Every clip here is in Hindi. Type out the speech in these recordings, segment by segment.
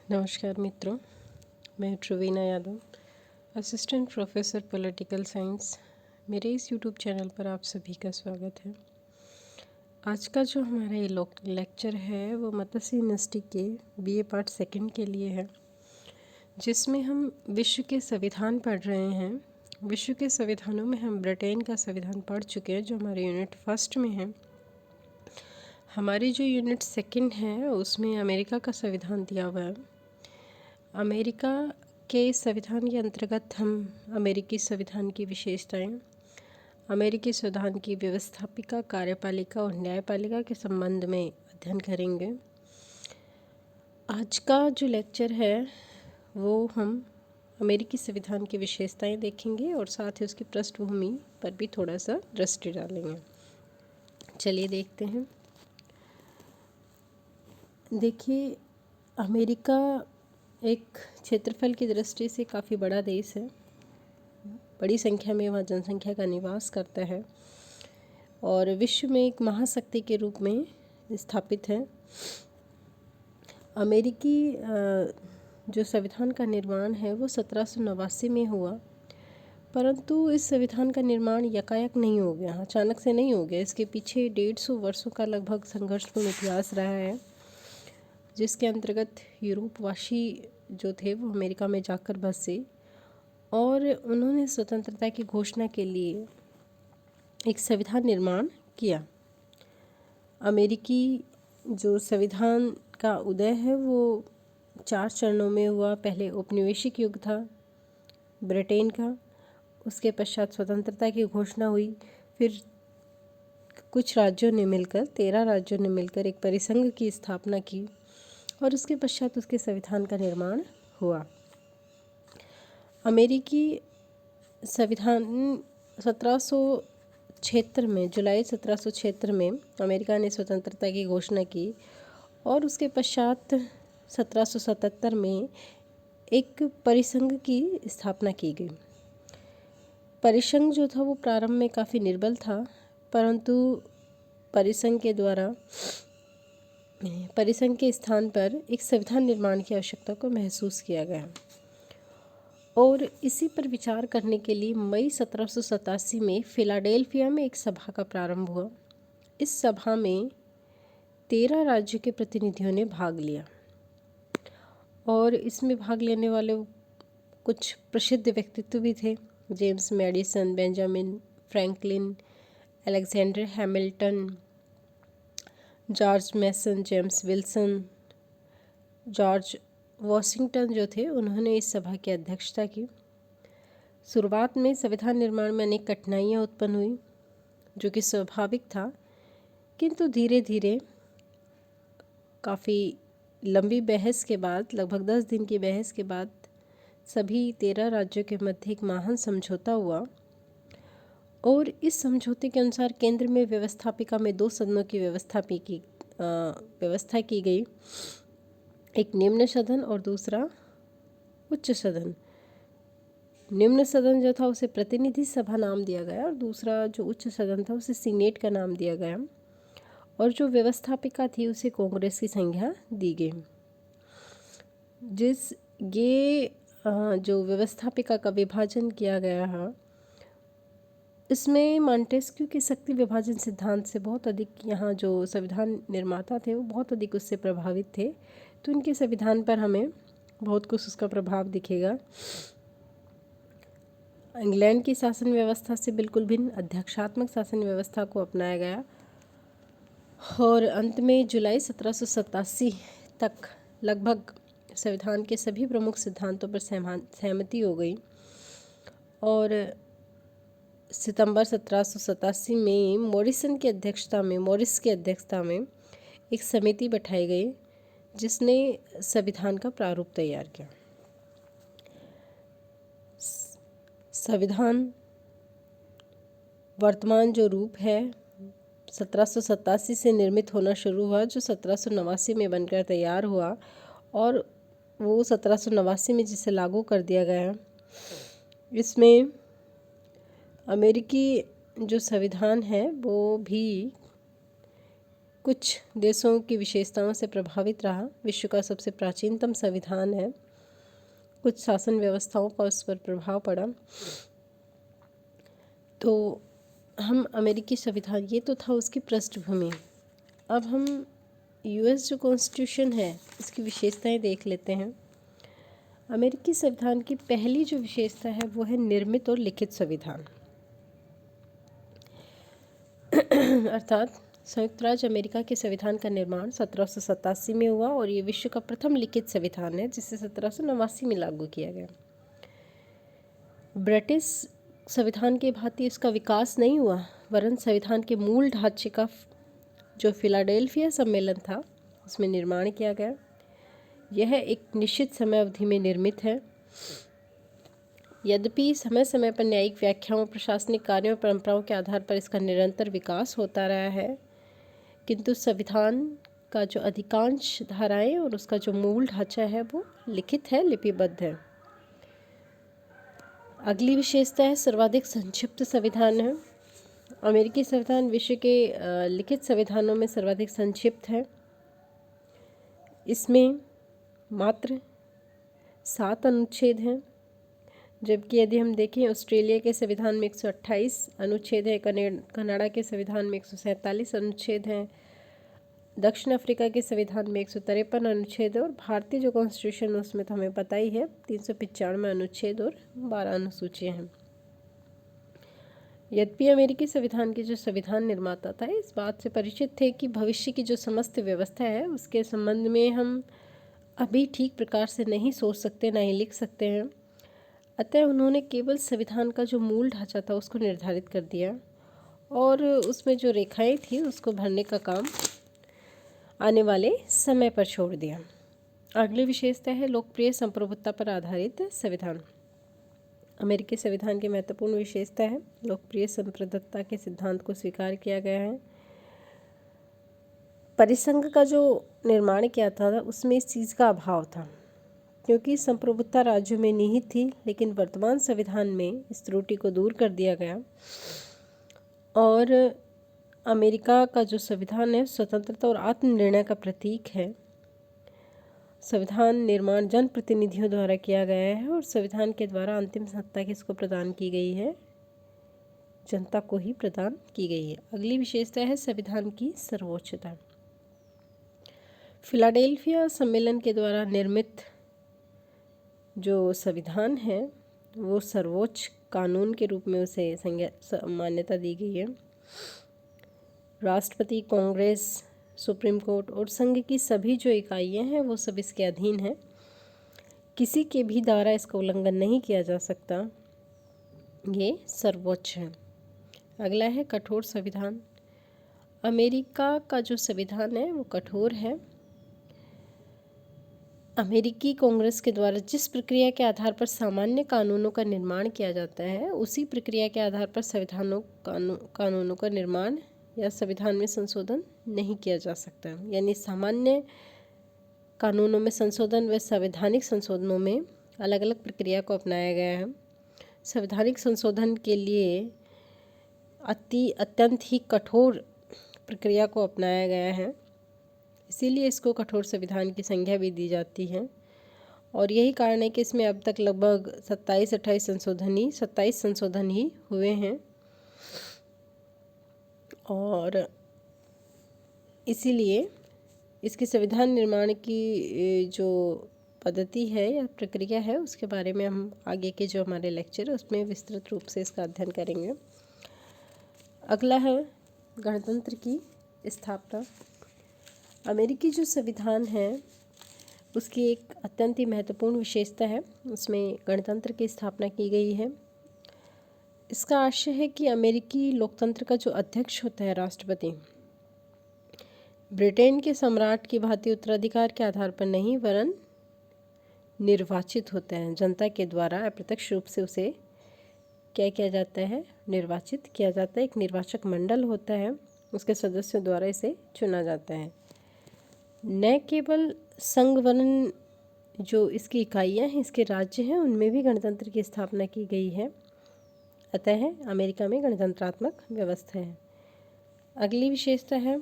नमस्कार मित्रों, मैं Praveena Yadav, assistant professor political science. मेरे इस यूट्यूब चैनल पर आप सभी का स्वागत है। आज का जो हमारा ये लेक्चर है वो मत्स्य यूनिवर्सिटी के बीए पार्ट सेकंड के लिए है, जिसमें हम विश्व के संविधान पढ़ रहे हैं। विश्व के संविधानों में हम ब्रिटेन का संविधान पढ़ चुके हैं, जो हमारे यूनिट फर्स्ट में है। हमारी जो यूनिट सेकंड है उसमें अमेरिका का संविधान दिया हुआ है। अमेरिका के संविधान के अंतर्गत हम अमेरिकी संविधान की विशेषताएं, अमेरिकी संविधान की व्यवस्थापिका, कार्यपालिका और न्यायपालिका के संबंध में अध्ययन करेंगे। आज का जो लेक्चर है वो हम अमेरिकी संविधान की विशेषताएं देखेंगे और साथ ही उसकी पृष्ठभूमि पर भी थोड़ा सा दृष्टि डालेंगे। चलिए देखते हैं। देखिए, अमेरिका एक क्षेत्रफल की दृष्टि से काफ़ी बड़ा देश है। बड़ी संख्या में वहाँ जनसंख्या का निवास करता है और विश्व में एक महाशक्ति के रूप में स्थापित है। अमेरिकी जो संविधान का निर्माण है वो 1789 में हुआ, परंतु इस संविधान का निर्माण यकायक नहीं हो गया, अचानक से नहीं हो गया। इसके पीछे 150 वर्षों का लगभग संघर्षपूर्ण इतिहास रहा है, जिसके अंतर्गत यूरोपवासी जो थे वो अमेरिका में जाकर बसे और उन्होंने स्वतंत्रता की घोषणा के लिए एक संविधान निर्माण किया। अमेरिकी जो संविधान का उदय है वो 4 चरणों में हुआ। पहले औपनिवेशिक युग था ब्रिटेन का, उसके पश्चात स्वतंत्रता की घोषणा हुई, फिर कुछ राज्यों ने मिलकर 13 राज्यों ने मिलकर एक परिसंघ की स्थापना की और उसके पश्चात उसके संविधान का निर्माण हुआ। अमेरिकी संविधान 1776 में, जुलाई 1776 में अमेरिका ने स्वतंत्रता की घोषणा की और उसके पश्चात 1777 में एक परिसंघ की स्थापना की गई। परिसंघ जो था वो प्रारंभ में काफ़ी निर्बल था, परंतु परिसंघ के स्थान पर एक संविधान निर्माण की आवश्यकता को महसूस किया गया और इसी पर विचार करने के लिए मई 1787 में फिलाडेल्फिया में एक सभा का प्रारंभ हुआ। इस सभा में 13 राज्यों के प्रतिनिधियों ने भाग लिया और इसमें भाग लेने वाले कुछ प्रसिद्ध व्यक्तित्व भी थे। James Madison, Benjamin Franklin, Alexander Hamilton, George Mason, James Wilson, George Washington जो थे, उन्होंने इस सभा की अध्यक्षता की। शुरुआत में संविधान निर्माण में अनेक कठिनाइयाँ उत्पन्न हुई, जो कि स्वाभाविक था, किंतु धीरे धीरे काफ़ी लंबी बहस के बाद, लगभग 10 दिन की बहस के बाद, सभी 13 राज्यों के मध्य एक महान समझौता हुआ और इस समझौते के अनुसार केंद्र में व्यवस्थापिका में 2 सदनों की व्यवस्था की गई, एक निम्न सदन और दूसरा उच्च सदन। निम्न सदन जो था उसे प्रतिनिधि सभा नाम दिया गया और दूसरा जो उच्च सदन था उसे सीनेट का नाम दिया गया और जो व्यवस्थापिका थी उसे कांग्रेस की संज्ञा दी गई। ये जो व्यवस्थापिका का विभाजन किया गया है, इसमें मॉन्टेस्क्यू के शक्ति विभाजन सिद्धांत से बहुत अधिक, यहाँ जो संविधान निर्माता थे वो बहुत अधिक उससे प्रभावित थे, तो इनके संविधान पर हमें बहुत कुछ उसका प्रभाव दिखेगा। इंग्लैंड की शासन व्यवस्था से बिल्कुल भिन्न अध्यक्षात्मक शासन व्यवस्था को अपनाया गया और अंत में जुलाई 1787 तक लगभग संविधान के सभी प्रमुख सिद्धांतों पर सहमति हो गई और सितंबर 1787 में मॉरिस की अध्यक्षता में एक समिति बैठाई गई जिसने संविधान का प्रारूप तैयार किया। संविधान वर्तमान जो रूप है 1787 से निर्मित होना शुरू हुआ, जो 1789 में बनकर तैयार हुआ और वो 1789 में जिसे लागू कर दिया गया। इसमें अमेरिकी जो संविधान है वो भी कुछ देशों की विशेषताओं से प्रभावित रहा। विश्व का सबसे प्राचीनतम संविधान है। कुछ शासन व्यवस्थाओं पर उस पर प्रभाव पड़ा। तो हम अमेरिकी संविधान, ये तो था उसकी पृष्ठभूमि। अब हम यूएस जो कॉन्स्टिट्यूशन है इसकी विशेषताएं देख लेते हैं। अमेरिकी संविधान की पहली जो विशेषता है वो है निर्मित और लिखित संविधान। अर्थात संयुक्त राज्य अमेरिका के संविधान का निर्माण 1787 में हुआ और ये विश्व का प्रथम लिखित संविधान है जिसे 1789 में लागू किया गया। ब्रिटिश संविधान के भांति इसका विकास नहीं हुआ, वरन संविधान के मूल ढांचे का जो फिलाडेल्फिया सम्मेलन था उसमें निर्माण किया गया। यह एक निश्चित समय अवधि में निर्मित है। यद्यपि समय समय पर न्यायिक व्याख्याओं, प्रशासनिक कार्यों और परंपराओं के आधार पर इसका निरंतर विकास होता रहा है, किंतु संविधान का जो अधिकांश धाराएं और उसका जो मूल ढांचा है वो लिखित है, लिपिबद्ध है। अगली विशेषता है सर्वाधिक संक्षिप्त संविधान है। अमेरिकी संविधान विश्व के लिखित संविधानों में सर्वाधिक संक्षिप्त है। इसमें मात्र 7 अनुच्छेद हैं, जबकि यदि हम देखें ऑस्ट्रेलिया के संविधान में 128 अनुच्छेद हैं, कनाडा के संविधान में 147 अनुच्छेद हैं, दक्षिण अफ्रीका के संविधान में 153 अनुच्छेद है और भारतीय जो कॉन्स्टिट्यूशन उसमें तो हमें पता ही है 395 अनुच्छेद और 12 अनुसूचियाँ हैं। यद्यपि अमेरिकी संविधान के जो संविधान निर्माता था इस बात से परिचित थे कि भविष्य की जो समस्त व्यवस्था है उसके संबंध में हम अभी ठीक प्रकार से नहीं सोच सकते, ना ही लिख सकते हैं। अतः उन्होंने केवल संविधान का जो मूल ढांचा था उसको निर्धारित कर दिया और उसमें जो रेखाएं थी उसको भरने का काम आने वाले समय पर छोड़ दिया। अगली विशेषता है लोकप्रिय संप्रभुता पर आधारित संविधान। अमेरिकी संविधान की महत्वपूर्ण विशेषता है लोकप्रिय संप्रभुता के सिद्धांत को स्वीकार किया गया है। परिसंघ का जो निर्माण किया था उसमें इस चीज़ का अभाव था, क्योंकि संप्रभुता राज्यों में निहित थी, लेकिन वर्तमान संविधान में इस त्रुटि को दूर कर दिया गया और अमेरिका का जो संविधान है स्वतंत्रता और आत्मनिर्णय का प्रतीक है। संविधान निर्माण जनप्रतिनिधियों द्वारा किया गया है और संविधान के द्वारा अंतिम सत्ता किसको प्रदान की गई है? जनता को ही प्रदान की गई है। अगली विशेषता है संविधान की सर्वोच्चता। फिलाडेल्फिया सम्मेलन के द्वारा निर्मित जो संविधान है वो सर्वोच्च कानून के रूप में उसे मान्यता दी गई है। राष्ट्रपति, कांग्रेस, सुप्रीम कोर्ट और संघ की सभी जो इकाइयां हैं वो सब इसके अधीन हैं। किसी के भी द्वारा इसका उल्लंघन नहीं किया जा सकता। ये सर्वोच्च है। अगला है कठोर संविधान। अमेरिका का जो संविधान है वो कठोर है। अमेरिकी कांग्रेस के द्वारा जिस प्रक्रिया के आधार पर सामान्य कानूनों का निर्माण किया जाता है उसी प्रक्रिया के आधार पर कानूनों का निर्माण या संविधान में संशोधन नहीं किया जा सकता। यानी सामान्य कानूनों में संशोधन व संवैधानिक संशोधनों में अलग अलग प्रक्रिया को अपनाया गया है। संवैधानिक संशोधन के लिए अत्यंत ही कठोर प्रक्रिया को अपनाया गया है, इसीलिए इसको कठोर संविधान की संज्ञा भी दी जाती है। और यही कारण है कि इसमें अब तक लगभग 27 संशोधन ही हुए हैं और इसीलिए इसकी संविधान निर्माण की जो पद्धति है या प्रक्रिया है उसके बारे में हम आगे के जो हमारे लेक्चर है उसमें विस्तृत रूप से इसका अध्ययन करेंगे। अगला है गणतंत्र की स्थापना। अमेरिकी जो संविधान है उसकी एक अत्यंत ही महत्वपूर्ण विशेषता है, उसमें गणतंत्र की स्थापना की गई है। इसका आशय है कि अमेरिकी लोकतंत्र का जो अध्यक्ष होता है राष्ट्रपति, ब्रिटेन के सम्राट की भांति उत्तराधिकार के आधार पर नहीं वरन निर्वाचित होते हैं। जनता के द्वारा अप्रत्यक्ष रूप से उसे क्या किया जाता है? निर्वाचित किया जाता है। एक निर्वाचक मंडल होता है, उसके सदस्यों द्वारा इसे चुना जाता है। न केवल संघ वरन जो इसकी इकाइयाँ हैं, इसके राज्य हैं, उनमें भी गणतंत्र की स्थापना की गई है। अतः अमेरिका में गणतंत्रात्मक व्यवस्था है। अगली विशेषता है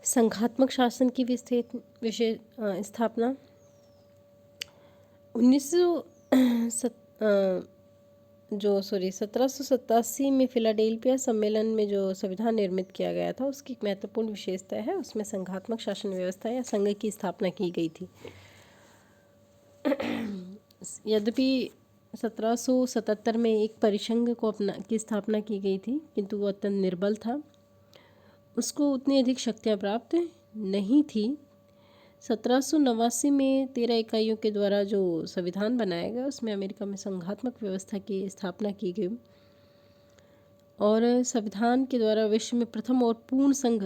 संघात्मक शासन की विशेष स्थापना 1787 में फिलाडेल्फिया सम्मेलन में जो संविधान निर्मित किया गया था, उसकी एक महत्वपूर्ण विशेषता है, उसमें संघात्मक शासन व्यवस्था या संघ की स्थापना की गई थी। यद्यपि 1777 में एक परिसंघ की स्थापना की गई थी, किंतु वो अत्यंत निर्बल था, उसको उतनी अधिक शक्तियाँ प्राप्त नहीं थी। 1789 में 13 इकाइयों के द्वारा जो संविधान बनाया गया, उसमें अमेरिका में संघात्मक व्यवस्था की स्थापना की गई और संविधान के द्वारा विश्व में प्रथम और पूर्ण संघ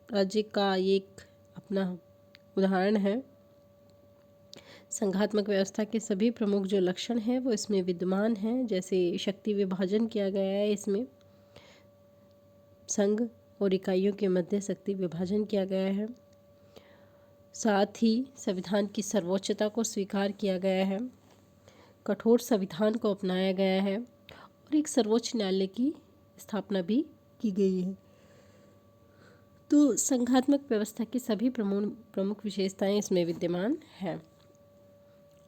राज्य का एक अपना उदाहरण है। संघात्मक व्यवस्था के सभी प्रमुख जो लक्षण हैं वो इसमें विद्यमान हैं, जैसे शक्ति विभाजन किया गया है, इसमें संघ और इकाइयों के मध्य शक्ति विभाजन किया गया है। साथ ही संविधान की सर्वोच्चता को स्वीकार किया गया है, कठोर संविधान को अपनाया गया है और एक सर्वोच्च न्यायालय की स्थापना भी की गई है। तो संघात्मक व्यवस्था की सभी प्रमुख विशेषताएं इसमें विद्यमान हैं।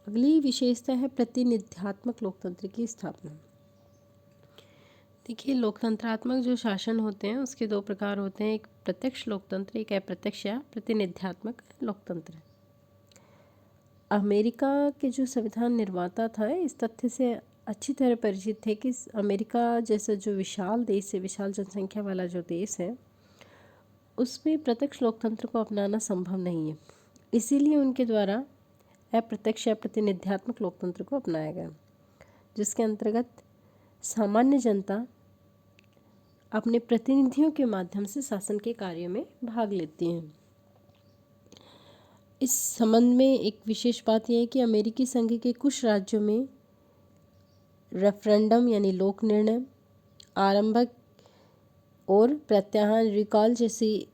अगली विशेषता है प्रतिनिध्यात्मक लोकतंत्र की स्थापना। देखिए, लोकतंत्रात्मक जो शासन होते हैं उसके दो प्रकार होते हैं, एक प्रत्यक्ष लोकतंत्र, एक अप्रत्यक्ष या प्रतिनिध्यात्मक लोकतंत्र। अमेरिका के जो संविधान निर्माता था इस तथ्य से अच्छी तरह परिचित थे कि अमेरिका जैसा जो विशाल देश है, विशाल जनसंख्या वाला जो देश है, उसमें प्रत्यक्ष लोकतंत्र को अपनाना संभव नहीं है। इसीलिए उनके द्वारा अप्रत्यक्ष या प्रतिनिध्यात्मक लोकतंत्र को अपनाया गया, जिसके अंतर्गत सामान्य जनता अपने प्रतिनिधियों के माध्यम से शासन के कार्य में भाग लेती हैं। इस संबंध में एक विशेष बात यह है कि अमेरिकी संघ के कुछ राज्यों में रेफरेंडम यानी लोक निर्णय, आरंभक और प्रत्याहार रिकॉल जैसी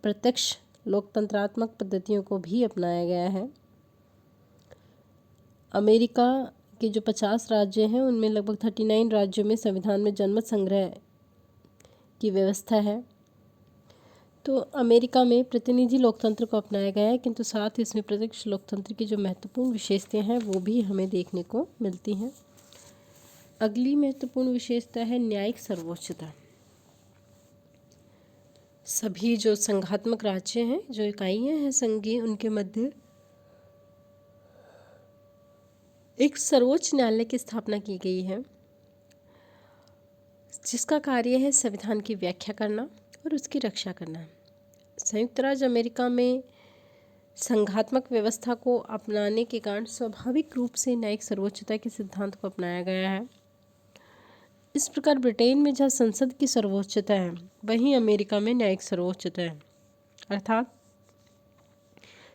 प्रत्यक्ष लोकतंत्रात्मक पद्धतियों को भी अपनाया गया है। अमेरिका के जो 50 राज्य हैं उनमें लगभग 39 राज्यों में संविधान में जनमत संग्रह की व्यवस्था है। तो अमेरिका में प्रतिनिधि लोकतंत्र को अपनाया गया है, किंतु साथ ही इसमें प्रत्यक्ष लोकतंत्र की जो महत्वपूर्ण विशेषताएं हैं वो भी हमें देखने को मिलती हैं। अगली महत्वपूर्ण विशेषता है न्यायिक सर्वोच्चता। सभी जो संघात्मक राज्य हैं, जो इकाइयाँ हैं संघीय, उनके मध्य एक सर्वोच्च न्यायालय की स्थापना की गई है, जिसका कार्य है संविधान की व्याख्या करना और उसकी रक्षा करना। संयुक्त राज्य अमेरिका में संघात्मक व्यवस्था को अपनाने के कारण स्वाभाविक रूप से न्यायिक सर्वोच्चता के सिद्धांत को अपनाया गया है। इस प्रकार ब्रिटेन में जहाँ संसद की सर्वोच्चता है, वहीं अमेरिका में न्यायिक सर्वोच्चता है, अर्थात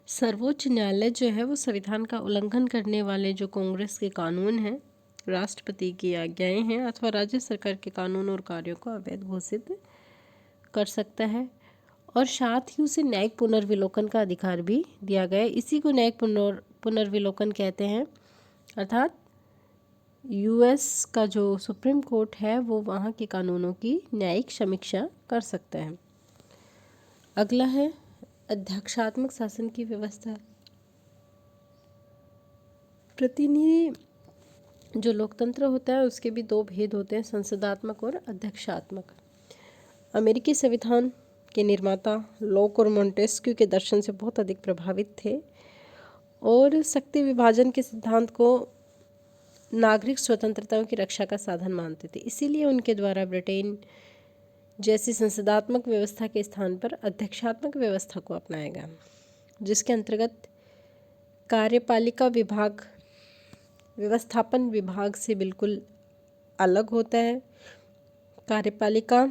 सर्वोच्च न्यायालय जो है वो संविधान का उल्लंघन करने वाले जो कांग्रेस के कानून हैं, राष्ट्रपति की आज्ञाएं हैं अथवा राज्य सरकार के कानून और कार्यों को अवैध घोषित कर सकता है और साथ ही उसे न्यायिक पुनर्विलोकन का अधिकार भी दिया गया है। इसी को न्यायिक पुनर्विलोकन कहते हैं, अर्थात यूएस का जो सुप्रीम कोर्ट है वो वहाँ के कानूनों की न्यायिक समीक्षा कर सकता है। अगला है अध्यक्षात्मक शासन की व्यवस्था। प्रतिनिधि जो लोकतंत्र होता है उसके भी दो भेद होते हैं, संसदात्मक और अध्यक्षात्मक। अमेरिकी संविधान के निर्माता लॉक और मोंटेस्क्यू के दर्शन से बहुत अधिक प्रभावित थे और शक्ति विभाजन के सिद्धांत को नागरिक स्वतंत्रताओं की रक्षा का साधन मानते थे। इसीलिए उनके द्वारा ब्रिटेन जैसी संसदात्मक व्यवस्था के स्थान पर अध्यक्षात्मक व्यवस्था को अपनाया गया, जिसके अंतर्गत कार्यपालिका विभाग व्यवस्थापन विभाग से बिल्कुल अलग होता है। कार्यपालिका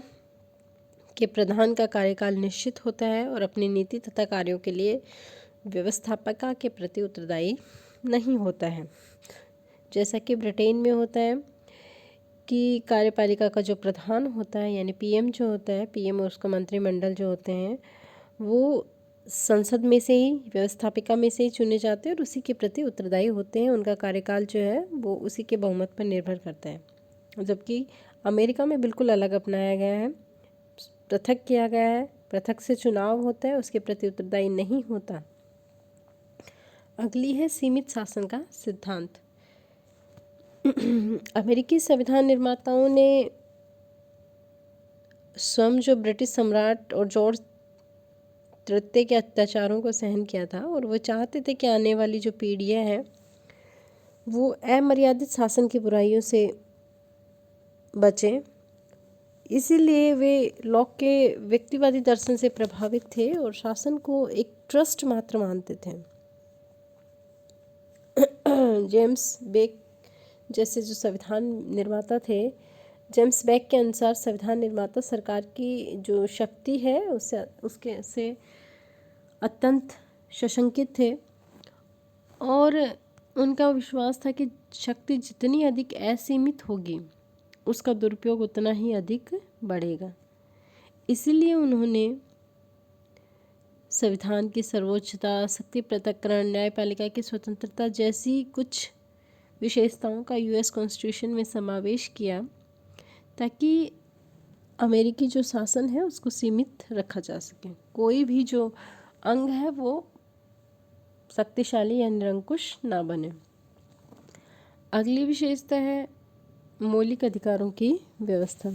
के प्रधान का कार्यकाल निश्चित होता है और अपनी नीति तथा कार्यों के लिए व्यवस्थापिका के प्रति उत्तरदायी नहीं होता है, जैसा कि ब्रिटेन में होता है कि कार्यपालिका का जो प्रधान होता है यानी पीएम जो होता है, पीएम और उसका मंत्रिमंडल जो होते हैं वो संसद में से ही, व्यवस्थापिका में से ही चुने जाते हैं और उसी के प्रति उत्तरदायी होते हैं। उनका कार्यकाल जो है वो उसी के बहुमत पर निर्भर करता है, जबकि अमेरिका में बिल्कुल अलग अपनाया गया है, पृथक किया गया है पृथक से चुनाव होता है उसके प्रति उत्तरदायी नहीं होता। अगली है सीमित शासन का सिद्धांत। अमेरिकी संविधान निर्माताओं ने स्वयं जो ब्रिटिश सम्राट और जॉर्ज तृतीय के अत्याचारों को सहन किया था और वो चाहते थे कि आने वाली जो पीढ़ियाँ हैं वो अमर्यादित शासन की बुराइयों से बचें। इसीलिए वे लॉक के व्यक्तिवादी दर्शन से प्रभावित थे और शासन को एक ट्रस्ट मात्र मानते थे। जेम्स बेक जैसे जो संविधान निर्माता थे, जेम्स बेक के अनुसार संविधान निर्माता सरकार की जो शक्ति है उसके से अत्यंत सशंकित थे और उनका विश्वास था कि शक्ति जितनी अधिक असीमित होगी उसका दुरुपयोग उतना ही अधिक बढ़ेगा। इसीलिए उन्होंने संविधान की सर्वोच्चता, सत्य पृथक्करण, न्यायपालिका की स्वतंत्रता जैसी कुछ विशेषताओं का यूएस कॉन्स्टिट्यूशन में समावेश किया ताकि अमेरिकी जो शासन है उसको सीमित रखा जा सके। कोई भी जो अंग है वो शक्तिशाली या निरंकुश ना बने। अगली विशेषता है मौलिक अधिकारों की व्यवस्था।